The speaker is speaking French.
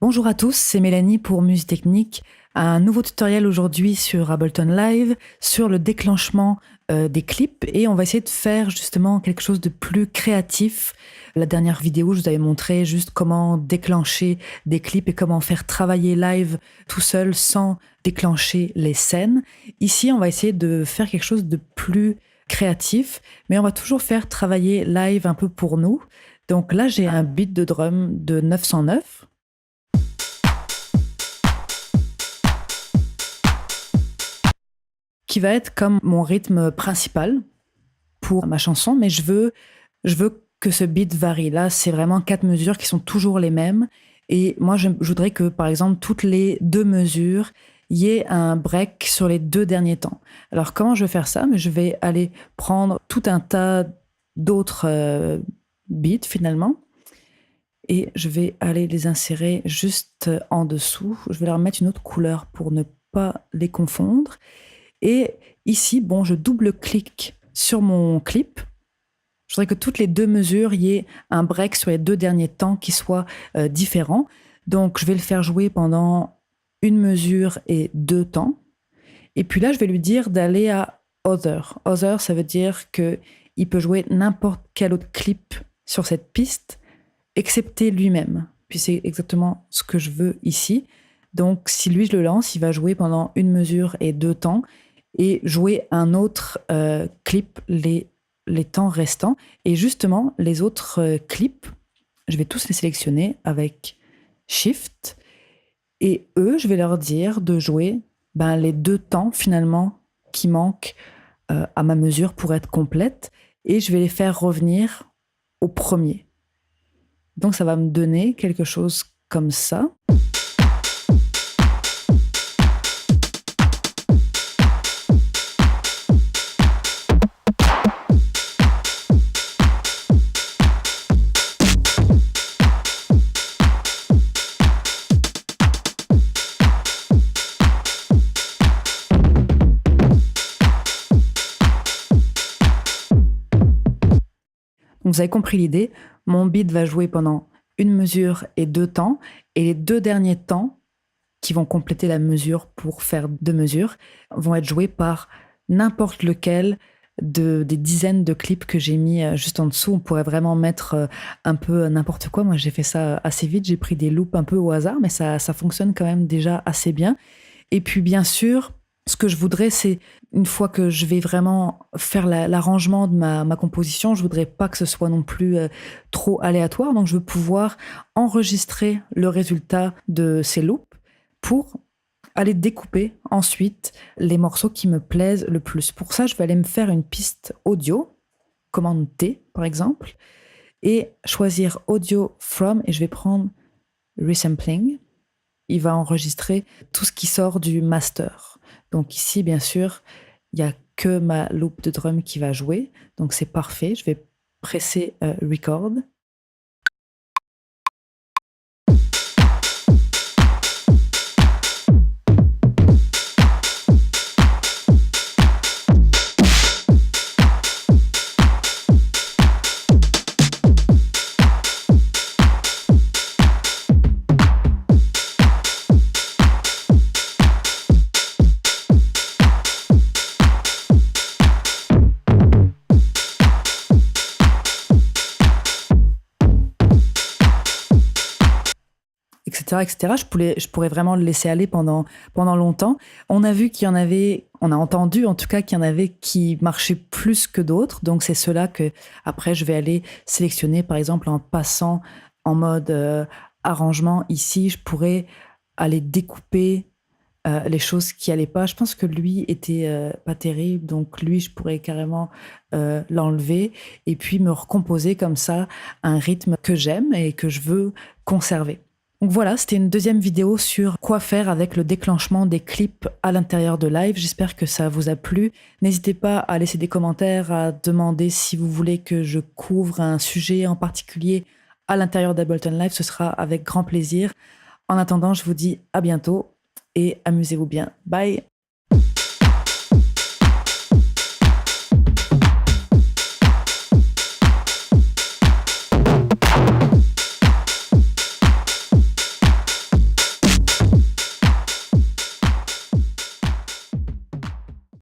Bonjour à tous, c'est Mélanie pour Muse Technique. Un nouveau tutoriel aujourd'hui sur Ableton Live, sur le déclenchement des clips, et on va essayer de faire justement quelque chose de plus créatif. La dernière vidéo, je vous avais montré juste comment déclencher des clips et comment faire travailler live tout seul sans déclencher les scènes. Ici, on va essayer de faire quelque chose de plus créatif, mais on va toujours faire travailler live un peu pour nous. Donc là, j'ai un beat de drum de 909. Qui va être comme mon rythme principal pour ma chanson, mais je veux que ce beat varie. Là, c'est vraiment 4 mesures qui sont toujours les mêmes. Et moi, je voudrais que, par exemple, toutes les 2 mesures, il y ait un break sur les 2 derniers temps. Alors, comment je vais faire ça? Mais je vais aller prendre tout un tas d'autres beats, finalement, et je vais aller les insérer juste en dessous. Je vais leur mettre une autre couleur pour ne pas les confondre. Et ici, bon, je double-clique sur mon clip. Je voudrais que toutes les 2 mesures, il y ait un break sur les 2 derniers temps qui soit différent. Donc, je vais le faire jouer pendant une mesure et 2 temps. Et puis là, je vais lui dire d'aller à Other. Other, ça veut dire qu'il peut jouer n'importe quel autre clip sur cette piste, excepté lui-même. Puis c'est exactement ce que je veux ici. Donc, si lui, je le lance, il va jouer pendant une mesure et 2 temps et jouer un autre clip les temps restants. Et justement, les autres clips, je vais tous les sélectionner avec Shift. Et eux, je vais leur dire de jouer les 2 temps finalement qui manquent à ma mesure pour être complète. Et je vais les faire revenir au premier. Donc ça va me donner quelque chose comme ça. Donc vous avez compris l'idée, mon beat va jouer pendant une mesure et 2 temps, et les 2 derniers temps, qui vont compléter la mesure pour faire 2 mesures, vont être joués par n'importe lequel des dizaines de clips que j'ai mis juste en dessous. On pourrait vraiment mettre un peu n'importe quoi. Moi, j'ai fait ça assez vite, j'ai pris des loops un peu au hasard, mais ça fonctionne quand même déjà assez bien. Et puis, bien sûr, ce que je voudrais, c'est, une fois que je vais vraiment faire l'arrangement de ma composition, je voudrais pas que ce soit non plus trop aléatoire. Donc, je veux pouvoir enregistrer le résultat de ces loops pour aller découper ensuite les morceaux qui me plaisent le plus. Pour ça, je vais aller me faire une piste audio, commande T par exemple, et choisir Audio From, et je vais prendre Resampling. Il va enregistrer tout ce qui sort du master. Donc ici, bien sûr, il n'y a que ma loop de drum qui va jouer. Donc c'est parfait. Je vais presser Record. Etc., etc. Je pourrais vraiment le laisser aller pendant longtemps. On a vu qu'il y en avait, on a entendu en tout cas qu'il y en avait qui marchaient plus que d'autres. Donc c'est cela que après je vais aller sélectionner, par exemple en passant en mode arrangement. Ici, je pourrais aller découper les choses qui allaient pas. Je pense que lui était pas terrible, donc lui, je pourrais carrément l'enlever et puis me recomposer comme ça un rythme que j'aime et que je veux conserver. Donc voilà, c'était une deuxième vidéo sur quoi faire avec le déclenchement des clips à l'intérieur de live. J'espère que ça vous a plu. N'hésitez pas à laisser des commentaires, à demander si vous voulez que je couvre un sujet en particulier à l'intérieur d'Ableton Live. Ce sera avec grand plaisir. En attendant, je vous dis à bientôt et amusez-vous bien. Bye!